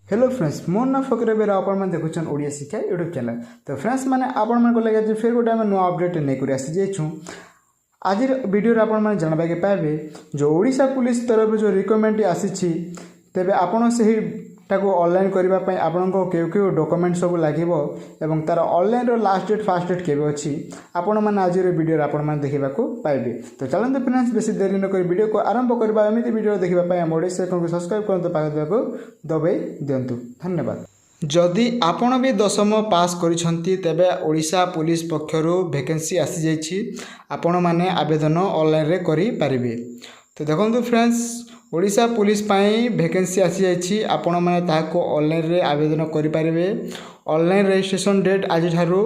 Hello friends मोर ना फकर बेरा आपण देखुन ओडिया शिक्षा यूट्यूब चैनल। तो फ्रेंड्स मैंने आपण मन को लगे फिर गोटे आम नुआ अपडेट नहीं कर आसी जाइछू। आज वीडियो आपण मैंने जानवा के पाइबे जो ओडिशा पुलिस तरफ जो रिकमेंड आसी तेबे आपण से ताको ऑनलाइन करबा पई आपनको केउ डॉक्यूमेंट सब लागिवो एवं तार ऑनलाइन रो लास्ट डेट फास्ट डेट केबे अछि आपण मन आज वीडियो आपण मन देखिबा को पाइबे। तो चलंत फ्रेंड्स बेसी देरी न कर वीडियो को आरंभ करबा। एमिति वीडियो देखिबा पई हम ओडिसा को सब्सक्राइब करंतु पाखा को दबाई दियंतु। धन्यवाद। जदि आपण भी 10म पास करिसंती तेबे ओडिशा पुलिस पक्षरु वैकेंसी आसी जाइछि, आपण माने आवेदन ऑनलाइन रे करि पारिबे। तो देखंतु फ्रेंड्स ओडिशा पुलिस पाई वैकेंसी आसी जाइछि, आपण माने ताको ऑनलाइन रे आवेदन करि पारिबे। ऑनलाइन रजिस्ट्रेशन डेट आज ठारू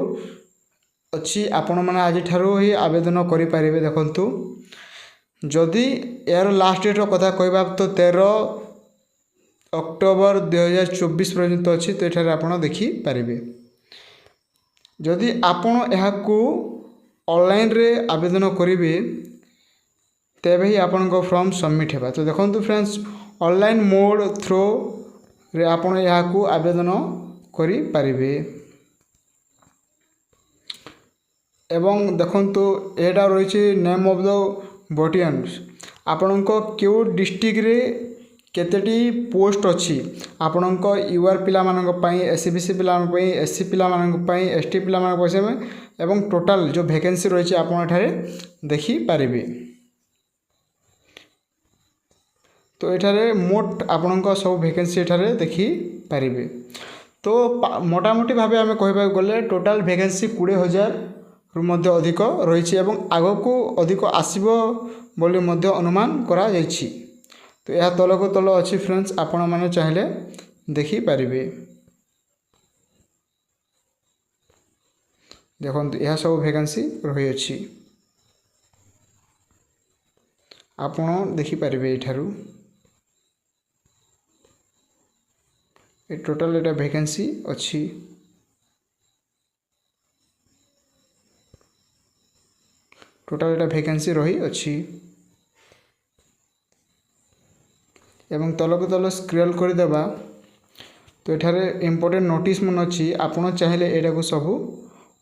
अछि, आपण माने आज ठारू ही आवेदन करि पारिबे। देखंतु जदि यार लास्ट डेट रो कथा कहबा तो 13 अक्टोबर 2024 पर्यंत अछि। तो एठारे आपण देखि पारिबे। जदि आपण एहाकू ऑनलाइन रे आवेदन करिवे तेबे ही आपण फॉर्म सबमिट हेबा। तो देखंतु फ्रेंड्स ऑनलाइन मोड थ्रू रे आपण एहाकू आवेदन करि पारिबे। एवं देखंतु एटा रहिछि नेम ऑफ द बटालियंस, आपण क्यू डिस्ट्रिक्ट रे केतेटी पोस्ट अछि, आपण यूआर पिला मानक पई, एससीबीसी पिला मानक पई, एससी पिला मानक पई, एसटी पिला मानक पई एवं टोटल जो वैकेंसी रहिछि आपण एठारे देखि पारिबे। तो एठारे मोट आपण सब वैकेंसी एठारे देखि पारिबे। तो मोटामोटी भाव आम कहबा गले टोटाल वैकेंसी 20,000 रु मध्य अधिक रही एवं आगको अधिक आसीबो बोली मध्य अनुमान करा जायछि। तो यह तल को तल अच्छी फ्रेंड्स, आपण माने चाहिले देखि पारिबे। देखंतु यह सब वैकेंसी रही अछि, आपण देखि पारिबे। एठारू ए टोटल एटा वैकेंसी अच्छी। टोटल एटा वैकेंसी रही अच्छी एवं तल को तल स्क्रॉल कर देबा तो एठारे इम्पोर्टेंट नोटिस मन अच्छी, आपण चाहिले एटा को सब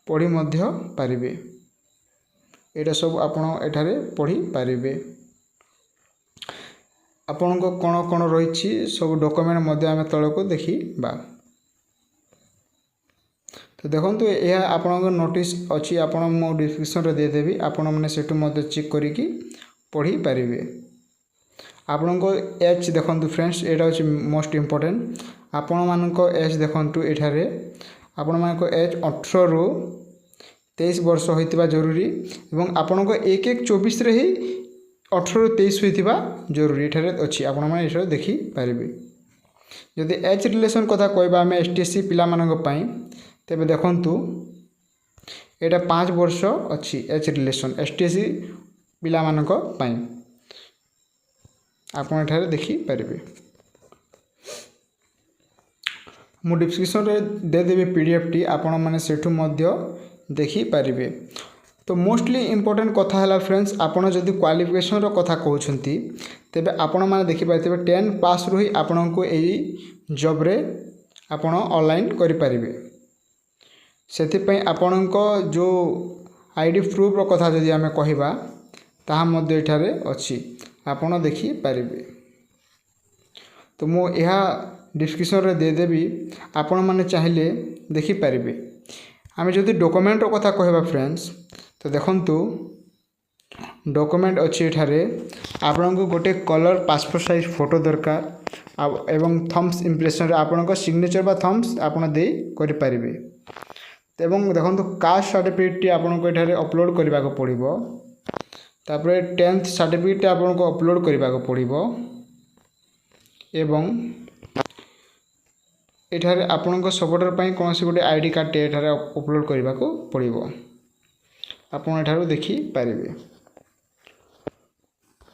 पढ़ी मध्य पारिबे। एटा सब आपण एठारे पढ़ी पारिबे। आपण को कौन कौन रही सब डॉक्यूमेंट मध्य आम तल को देखा। तो देखो यह आपण नोटिस अच्छी, आपण मो डिस्क्रिप्शन रे देदेवी, आपण मैंने सेठू मध्य चेक करिकी पढ़ी पारिबे। आपण को एज देखंतु फ्रेंड्स, एटा होची मोस्ट इम्पोर्टेंट। आपण मानक एज देखंतु एठारे आपण मानक एज 18 रु 23 वर्ष होइतिबा जरूरी एवं आपण को 1/1/24 रे ही 18 रु 23 होइतिबा जरूरी एठारे अछि। आपण माने एठारे देखि पारिबे। जदि एज रिलेशन कथा कहबा हम एसटीएससी पिला मानक पई तेबे देखंतु एटा 5 वर्ष अछि एज रिलेशन एसटीएससी पिला मानक पई, आपण एठारे देखि पारिबे। मु डिस्क्रिप्शन रे दे देबे पीडीएफ टी, आपण माने सेठू मध्य देखि पारिबे। तो मोस्टली इम्पोर्टेंट कथा है फ्रेंड्स, आपण जदि क्वालिफिकेशन रो कथा कहउछंती तेबे आपण माने देखि पाइतबे 10 पास रही आपण को एई जॉब रे आपण ऑनलाइन करि पारिबे। सेति पई आपण को जो आईडी प्रूफ रो कथा जदि हमें कहिबा ताहा मध्य एठारे अछि, आपण देखि पारिबे। तो मो यहा डिस्क्रिप्शन रे दे देबी, आपण माने चाहिले देखि पारिबे। आमे जदि डॉक्यूमेंट रो कथा कहबा फ्रेंड्स, तो देखंतु डॉक्यूमेंट अच्छी एठारे आपण को गोटे कलर पासपोर्ट साइज फोटो दरकार एवं थम्स इम्प्रेशन रे आपण को सिग्नेचर बा थम्स आपण दे करि पारिबे। एवं देखंतु कास्ट सर्टिफिकेट टी आपण को एठारे अपलोड करबा को पड़िबो। तापरे 10th सर्टिफिकेट आपण को अपलोड करबा को पड़िबो एवं एठारे आपण को सपोर्टर पई कोनसी गोटे आईडी कार्ड टे एठारे अपलोड करबा को पड़िबो। आपण एठारो देखि पारिबे।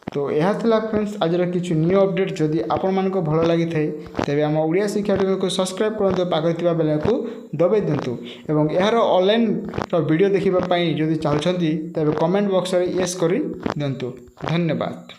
तो यह था फ्रेंड्स आज किछु न्यू अपडेट। जदि आपण मान को भल लगी थाए तेबे हम ओडिया शिक्षा टीवी को सब्सक्राइब करंतु, पाखरे थिबा बेल को दबाई दिंतु एवं यार ऑनलाइन रो वीडियो देखिबा पई जदि चाहछंती तेबे कमेंट बॉक्स रे यस करि दिंतु। धन्यवाद।